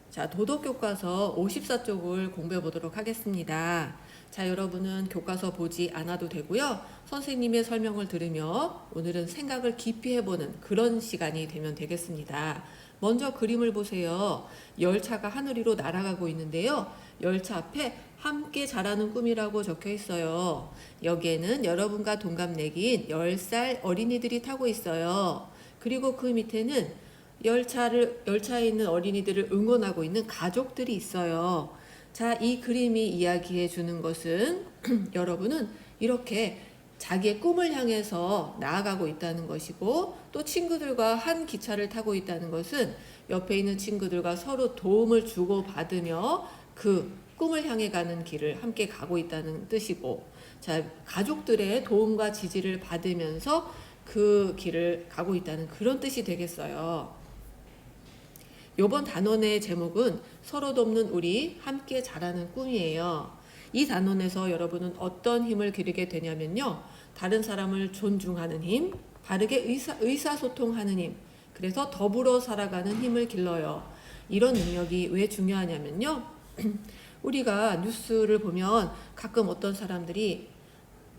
자, 도덕교과서 54쪽을 공부해 보도록 하겠습니다. 자, 여러분은 교과서 보지 않아도 되고요. 선생님의 설명을 들으며 오늘은 생각을 깊이 해보는 그런 시간이 되면 되겠습니다. 먼저 그림을 보세요. 열차가 하늘 위로 날아가고 있는데요. 열차 앞에 함께 자라는 꿈이라고 적혀 있어요. 여기에는 여러분과 동갑내기인 10살 어린이들이 타고 있어요. 그리고 그 밑에는 열차에 있는 어린이들을 응원하고 있는 가족들이 있어요. 자, 이 그림이 이야기해 주는 것은 여러분은 이렇게 자기의 꿈을 향해서 나아가고 있다는 것이고, 또 친구들과 한 기차를 타고 있다는 것은 옆에 있는 친구들과 서로 도움을 주고 받으며 그 꿈을 향해 가는 길을 함께 가고 있다는 뜻이고, 자, 가족들의 도움과 지지를 받으면서 그 길을 가고 있다는 그런 뜻이 되겠어요. 이번 단원의 제목은 서로 돕는 우리 함께 자라는 꿈이에요. 이 단원에서 여러분은 어떤 힘을 기르게 되냐면요. 다른 사람을 존중하는 힘, 바르게 의사소통하는 힘, 그래서 더불어 살아가는 힘을 길러요. 이런 능력이 왜 중요하냐면요. 우리가 뉴스를 보면 가끔 어떤 사람들이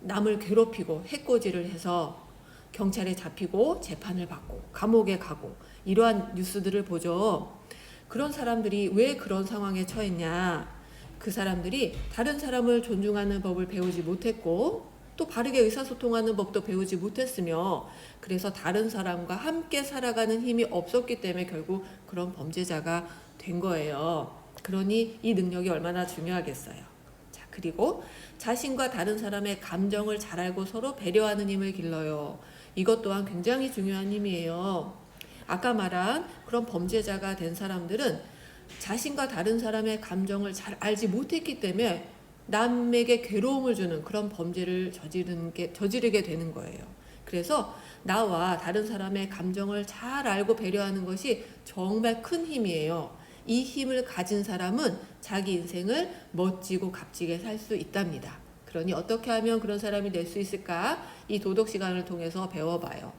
남을 괴롭히고 해코지를 해서 경찰에 잡히고 재판을 받고 감옥에 가고 이러한 뉴스들을 보죠. 그런 사람들이 왜 그런 상황에 처했냐? 그 사람들이 다른 사람을 존중하는 법을 배우지 못했고, 또 바르게 의사소통하는 법도 배우지 못했으며, 그래서 다른 사람과 함께 살아가는 힘이 없었기 때문에 결국 그런 범죄자가 된 거예요. 그러니 이 능력이 얼마나 중요하겠어요. 자, 그리고 자신과 다른 사람의 감정을 잘 알고 서로 배려하는 힘을 길러요. 이것 또한 굉장히 중요한 힘이에요. 아까 말한 그런 범죄자가 된 사람들은 자신과 다른 사람의 감정을 잘 알지 못했기 때문에 남에게 괴로움을 주는 그런 범죄를 저지르게 되는 거예요. 그래서 나와 다른 사람의 감정을 잘 알고 배려하는 것이 정말 큰 힘이에요. 이 힘을 가진 사람은 자기 인생을 멋지고 값지게 살 수 있답니다. 그러니 어떻게 하면 그런 사람이 될 수 있을까? 이 도덕 시간을 통해서 배워봐요.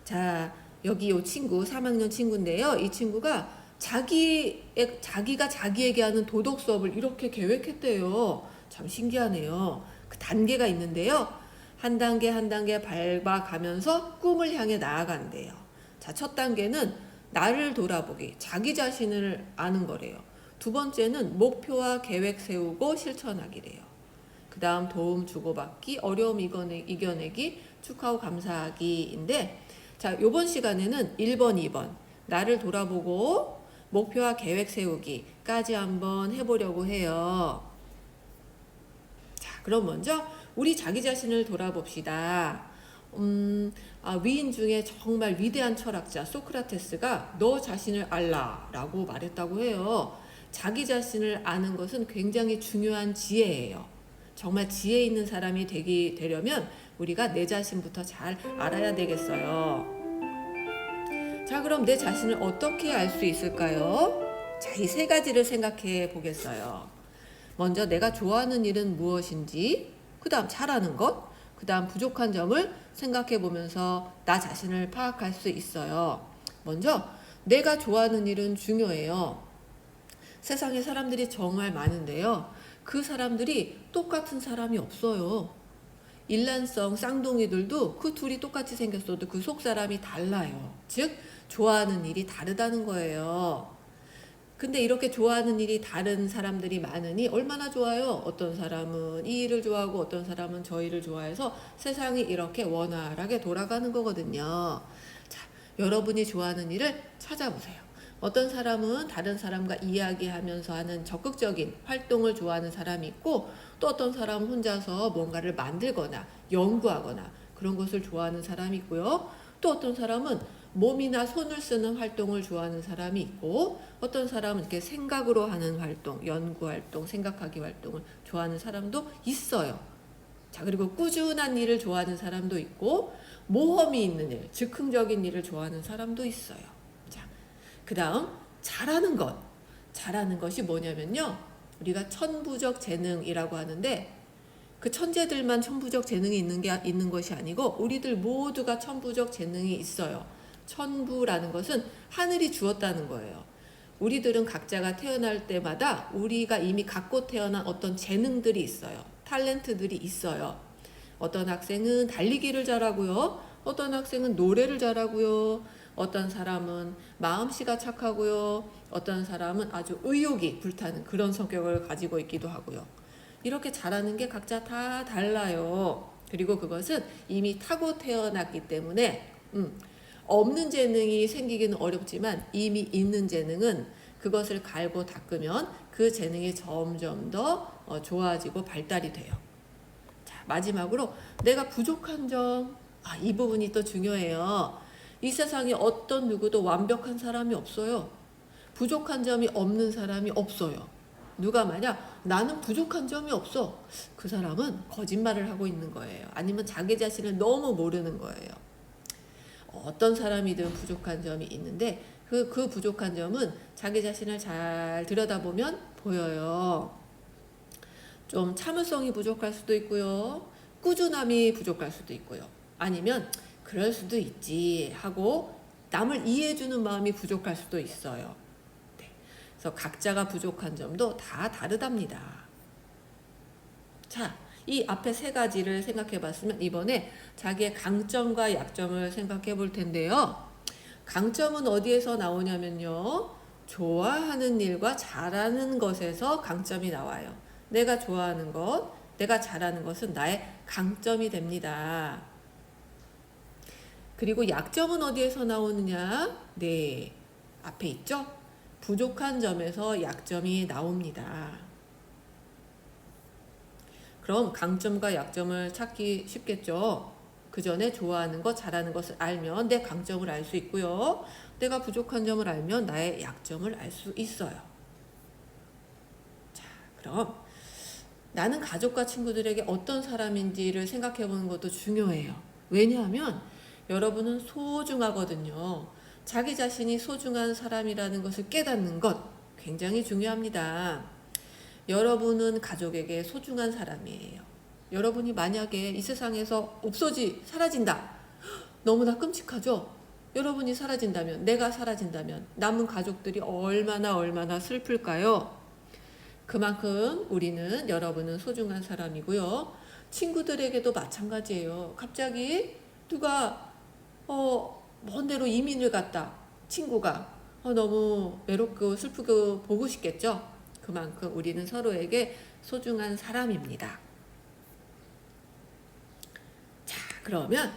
자, 여기 이 친구 3학년 친구인데요. 이 친구가 자기가 자기에게 하는 도덕 수업을 이렇게 계획했대요. 참 신기하네요. 그 단계가 있는데요. 한 단계 한 단계 밟아가면서 꿈을 향해 나아간대요. 자, 첫 단계는 나를 돌아보기, 자기 자신을 아는 거래요. 두 번째는 목표와 계획 세우고 실천하기래요. 그 다음 도움 주고받기, 어려움 이겨내기, 축하하고 감사하기인데, 자, 요번 시간에는 1번, 2번 나를 돌아보고 목표와 계획 세우기까지 한번 해보려고 해요. 자, 그럼 먼저 우리 자기 자신을 돌아봅시다. 위인 중에 정말 위대한 철학자 소크라테스가 너 자신을 알라 라고 말했다고 해요. 자기 자신을 아는 것은 굉장히 중요한 지혜예요. 정말 지혜 있는 사람이 되려면 우리가 내 자신부터 잘 알아야 되겠어요. 자, 그럼 내 자신을 어떻게 알 수 있을까요? 자, 이 세 가지를 생각해 보겠어요. 먼저 내가 좋아하는 일은 무엇인지, 그 다음 잘하는 것, 그 다음 부족한 점을 생각해 보면서 나 자신을 파악할 수 있어요. 먼저 내가 좋아하는 일은 중요해요. 세상에 사람들이 정말 많은데요. 그 사람들이 똑같은 사람이 없어요. 일란성 쌍둥이들도 그 둘이 똑같이 생겼어도 그 속 사람이 달라요. 즉 좋아하는 일이 다르다는 거예요. 근데 이렇게 좋아하는 일이 다른 사람들이 많으니 얼마나 좋아요? 어떤 사람은 이 일을 좋아하고 어떤 사람은 저 일을 좋아해서 세상이 이렇게 원활하게 돌아가는 거거든요. 자, 여러분이 좋아하는 일을 찾아보세요. 어떤 사람은 다른 사람과 이야기하면서 하는 적극적인 활동을 좋아하는 사람이 있고, 또 어떤 사람은 혼자서 뭔가를 만들거나 연구하거나 그런 것을 좋아하는 사람이 있고요. 또 어떤 사람은 몸이나 손을 쓰는 활동을 좋아하는 사람이 있고, 어떤 사람은 이렇게 생각으로 하는 활동, 연구 활동, 생각하기 활동을 좋아하는 사람도 있어요. 자, 그리고 꾸준한 일을 좋아하는 사람도 있고, 모험이 있는 일, 즉흥적인 일을 좋아하는 사람도 있어요. 자, 그 다음 잘하는 것. 잘하는 것이 뭐냐면요, 우리가 천부적 재능이라고 하는데, 그 천재들만 천부적 재능이 있는 것이 아니고 우리들 모두가 천부적 재능이 있어요. 천부라는 것은 하늘이 주었다는 거예요. 우리들은 각자가 태어날 때마다 우리가 이미 갖고 태어난 어떤 재능들이 있어요. 탤런트들이 있어요. 어떤 학생은 달리기를 잘하고요. 어떤 학생은 노래를 잘하고요. 어떤 사람은 마음씨가 착하고요. 어떤 사람은 아주 의욕이 불타는 그런 성격을 가지고 있기도 하고요. 이렇게 잘하는 게 각자 다 달라요. 그리고 그것은 이미 타고 태어났기 때문에 없는 재능이 생기기는 어렵지만 이미 있는 재능은 그것을 갈고 닦으면 그 재능이 점점 더 좋아지고 발달이 돼요. 자, 마지막으로 내가 부족한 점, 이 부분이 또 중요해요. 이 세상에 어떤 누구도 완벽한 사람이 없어요. 부족한 점이 없는 사람이 없어요. 누가 만약 나는 부족한 점이 없어, 그 사람은 거짓말을 하고 있는 거예요. 아니면 자기 자신을 너무 모르는 거예요. 어떤 사람이든 부족한 점이 있는데 그 부족한 점은 자기 자신을 잘 들여다보면 보여요. 좀 참을성이 부족할 수도 있고요. 꾸준함이 부족할 수도 있고요. 아니면 그럴 수도 있지 하고 남을 이해해주는 마음이 부족할 수도 있어요. 네. 그래서 각자가 부족한 점도 다 다르답니다. 자, 이 앞에 세 가지를 생각해 봤으면 이번에 자기의 강점과 약점을 생각해 볼 텐데요. 강점은 어디에서 나오냐면요. 좋아하는 일과 잘하는 것에서 강점이 나와요. 내가 좋아하는 것, 내가 잘하는 것은 나의 강점이 됩니다. 그리고 약점은 어디에서 나오느냐? 네, 앞에 있죠? 부족한 점에서 약점이 나옵니다. 그럼 강점과 약점을 찾기 쉽겠죠? 그 전에 좋아하는 것, 잘하는 것을 알면 내 강점을 알 수 있고요. 내가 부족한 점을 알면 나의 약점을 알 수 있어요. 자, 그럼 나는 가족과 친구들에게 어떤 사람인지를 생각해 보는 것도 중요해요. 왜냐하면 여러분은 소중하거든요. 자기 자신이 소중한 사람이라는 것을 깨닫는 것 굉장히 중요합니다. 여러분은 가족에게 소중한 사람이에요. 여러분이 만약에 이 세상에서 사라진다. 너무나 끔찍하죠? 여러분이 사라진다면, 내가 사라진다면 남은 가족들이 얼마나 슬플까요? 그만큼 우리는 여러분은 소중한 사람이고요. 친구들에게도 마찬가지예요. 갑자기 누가 먼 데로 이민을 갔다. 친구가 너무 외롭고 슬프고 보고 싶겠죠? 그만큼 우리는 서로에게 소중한 사람입니다. 자, 그러면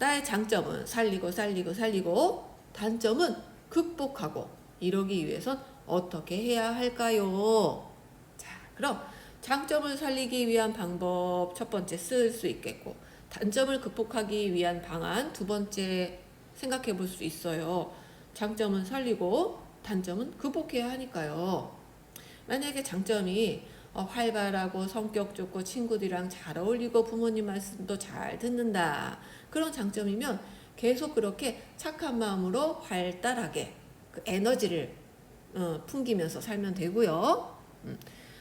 나의 장점은 살리고 단점은 극복하고 이러기 위해선 어떻게 해야 할까요? 자, 그럼 장점을 살리기 위한 방법 첫 번째 쓸 수 있겠고 단점을 극복하기 위한 방안 두 번째 생각해 볼 수 있어요. 장점은 살리고 단점은 극복해야 하니까요. 만약에 장점이 활발하고 성격 좋고 친구들이랑 잘 어울리고 부모님 말씀도 잘 듣는다. 그런 장점이면 계속 그렇게 착한 마음으로 활달하게 그 에너지를 풍기면서 살면 되고요.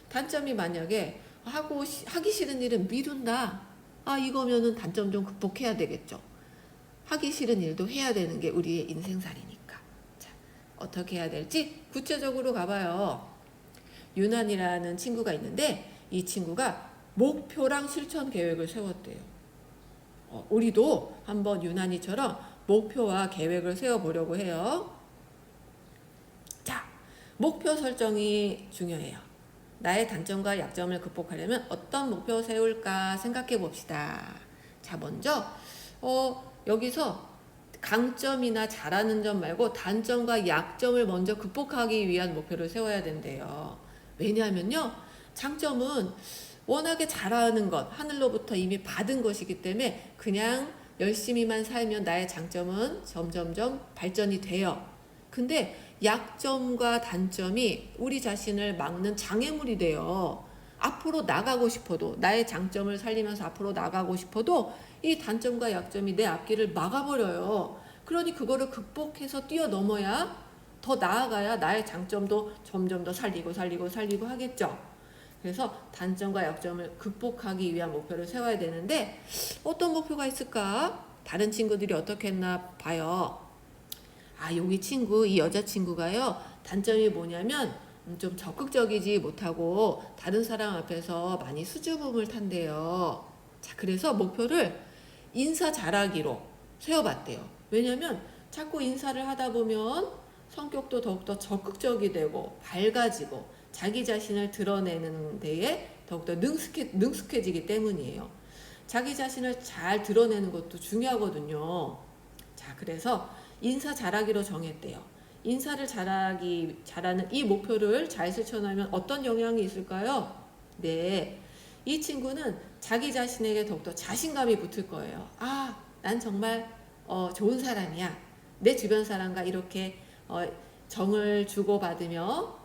단점이 만약에 하기 싫은 일은 미룬다. 이거면은 단점 좀 극복해야 되겠죠. 하기 싫은 일도 해야 되는 게 우리의 인생살이니까. 자, 어떻게 해야 될지 구체적으로 가봐요. 유난이라는 친구가 있는데 이 친구가 목표랑 실천 계획을 세웠대요. 우리도 한번 유난이처럼 목표와 계획을 세워보려고 해요. 자, 목표 설정이 중요해요. 나의 단점과 약점을 극복하려면 어떤 목표 세울까 생각해 봅시다. 자, 먼저 여기서 강점이나 잘하는 점 말고 단점과 약점을 먼저 극복하기 위한 목표를 세워야 된대요. 왜냐하면요, 장점은 워낙에 잘하는 것, 하늘로부터 이미 받은 것이기 때문에 그냥 열심히만 살면 나의 장점은 점점점 발전이 돼요. 근데 약점과 단점이 우리 자신을 막는 장애물이 돼요. 앞으로 나가고 싶어도, 나의 장점을 살리면서 앞으로 나가고 싶어도 이 단점과 약점이 내 앞길을 막아버려요. 그러니 그거를 극복해서 뛰어넘어야, 더 나아가야 나의 장점도 점점 더 살리고 하겠죠. 그래서 단점과 약점을 극복하기 위한 목표를 세워야 되는데 어떤 목표가 있을까? 다른 친구들이 어떻게 했나 봐요. 여기 친구, 이 여자친구가요, 단점이 뭐냐면, 좀 적극적이지 못하고, 다른 사람 앞에서 많이 수줍음을 탄대요. 자, 그래서 목표를 인사 잘하기로 세워봤대요. 왜냐면, 자꾸 인사를 하다 보면, 성격도 더욱더 적극적이 되고, 밝아지고, 자기 자신을 드러내는 데에 더욱더 능숙해지기 때문이에요. 자기 자신을 잘 드러내는 것도 중요하거든요. 자, 그래서 인사 잘하기로 정했대요. 인사를 잘하는 이 목표를 잘 실천하면 어떤 영향이 있을까요? 네. 이 친구는 자기 자신에게 더욱더 자신감이 붙을 거예요. 난 정말 좋은 사람이야. 내 주변 사람과 이렇게 정을 주고받으며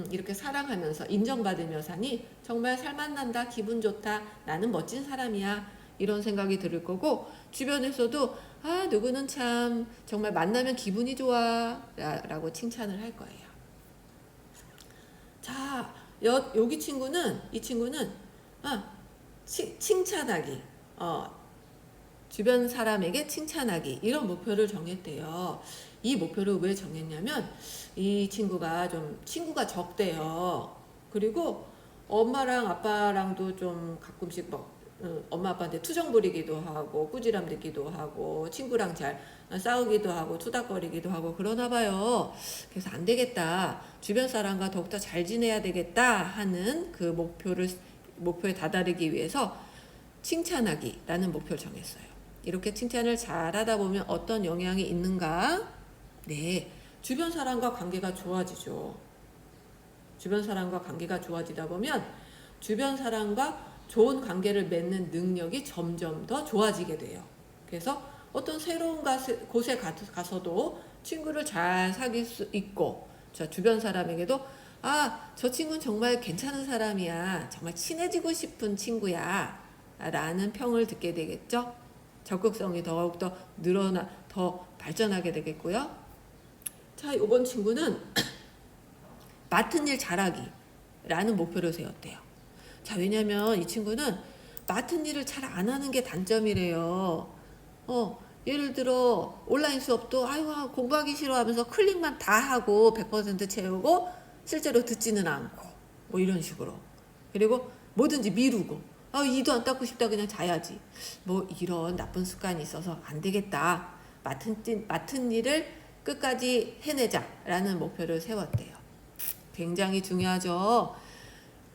이렇게 사랑하면서 인정받으며 사니 정말 살맛난다, 기분 좋다, 나는 멋진 사람이야, 이런 생각이 들을 거고, 주변에서도 누구는 참 정말 만나면 기분이 좋아 라고 칭찬을 할 거예요. 자, 이 친구는 칭찬하기, 주변 사람에게 칭찬하기, 이런 목표를 정했대요. 이 목표를 왜 정했냐면, 이 친구가 적대요. 그리고 엄마랑 아빠랑도 좀 가끔씩 엄마 아빠한테 투정 부리기도 하고, 꾸지람 듣기도 하고, 친구랑 잘 싸우기도 하고, 투닥거리기도 하고 그러나 봐요. 그래서 안 되겠다, 주변 사람과 더욱더 잘 지내야 되겠다 하는 그 목표에 다다르기 위해서 칭찬하기라는 목표를 정했어요. 이렇게 칭찬을 잘하다 보면 어떤 영향이 있는가? 네, 주변 사람과 관계가 좋아지죠. 주변 사람과 관계가 좋아지다 보면 주변 사람과 좋은 관계를 맺는 능력이 점점 더 좋아지게 돼요. 그래서 어떤 새로운 곳에 가서도 친구를 잘 사귈 수 있고, 주변 사람에게도 저 친구는 정말 괜찮은 사람이야, 정말 친해지고 싶은 친구야 라는 평을 듣게 되겠죠. 적극성이 더욱더 늘어나 더 발전하게 되겠고요. 자, 이번 친구는 맡은 일 잘하기 라는 목표를 세웠대요. 자, 왜냐면 이 친구는 맡은 일을 잘 안 하는 게 단점이래요. 예를 들어 온라인 수업도 공부하기 싫어 하면서 클릭만 다 하고 100% 채우고 실제로 듣지는 않고 뭐 이런 식으로. 그리고 뭐든지 미루고, 이도 안 닦고 싶다, 그냥 자야지, 뭐 이런 나쁜 습관이 있어서 안 되겠다, 맡은 일을 끝까지 해내자라는 목표를 세웠대요. 굉장히 중요하죠.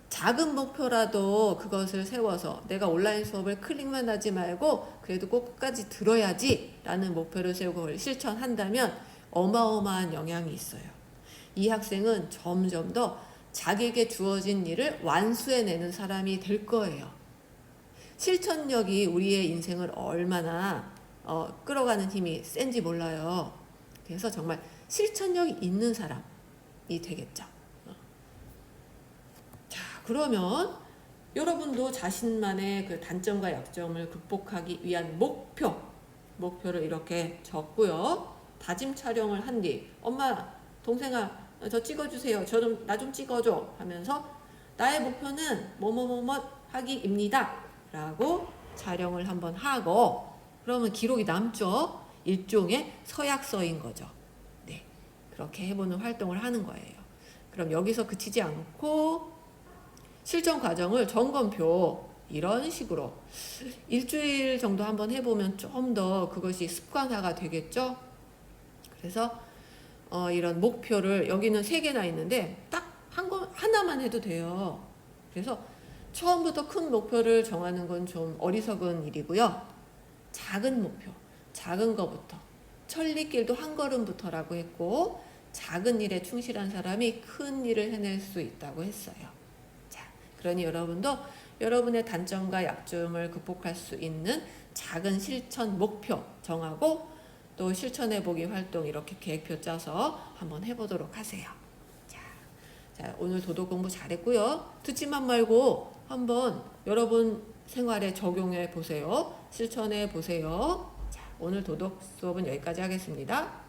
작은 목표라도 그것을 세워서 내가 온라인 수업을 클릭만 하지 말고 그래도 꼭 끝까지 들어야지 라는 목표를 세우고 실천한다면 어마어마한 영향이 있어요. 이 학생은 점점 더 자기에게 주어진 일을 완수해내는 사람이 될 거예요. 실천력이 우리의 인생을 얼마나 끌어가는 힘이 센지 몰라요. 그래서 정말 실천력이 있는 사람이 되겠죠. 자, 그러면 여러분도 자신만의 그 단점과 약점을 극복하기 위한 목표를 이렇게 적고요. 다짐 촬영을 한 뒤, 엄마, 동생아, 저 찍어주세요, 나 좀 찍어줘 하면서 나의 목표는 뭐뭐뭐뭐 하기입니다 라고 촬영을 한번 하고, 그러면 기록이 남죠. 일종의 서약서인 거죠. 네, 그렇게 해보는 활동을 하는 거예요. 그럼 여기서 그치지 않고 실전 과정을 점검표 이런 식으로 일주일 정도 한번 해보면 좀 더 그것이 습관화가 되겠죠. 그래서 이런 목표를, 여기는 3개나 있는데 딱 하나만 해도 돼요. 그래서 처음부터 큰 목표를 정하는 건 좀 어리석은 일이고요. 작은 목표, 작은 거부터, 천리길도 한 걸음부터라고 했고, 작은 일에 충실한 사람이 큰 일을 해낼 수 있다고 했어요. 자, 그러니 여러분도 여러분의 단점과 약점을 극복할 수 있는 작은 실천 목표 정하고, 또 실천해보기 활동 이렇게 계획표 짜서 한번 해보도록 하세요. 자, 오늘 도덕 공부 잘했고요. 듣지만 말고 한번 여러분 생활에 적용해 보세요. 실천해 보세요. 자, 오늘 도덕 수업은 여기까지 하겠습니다.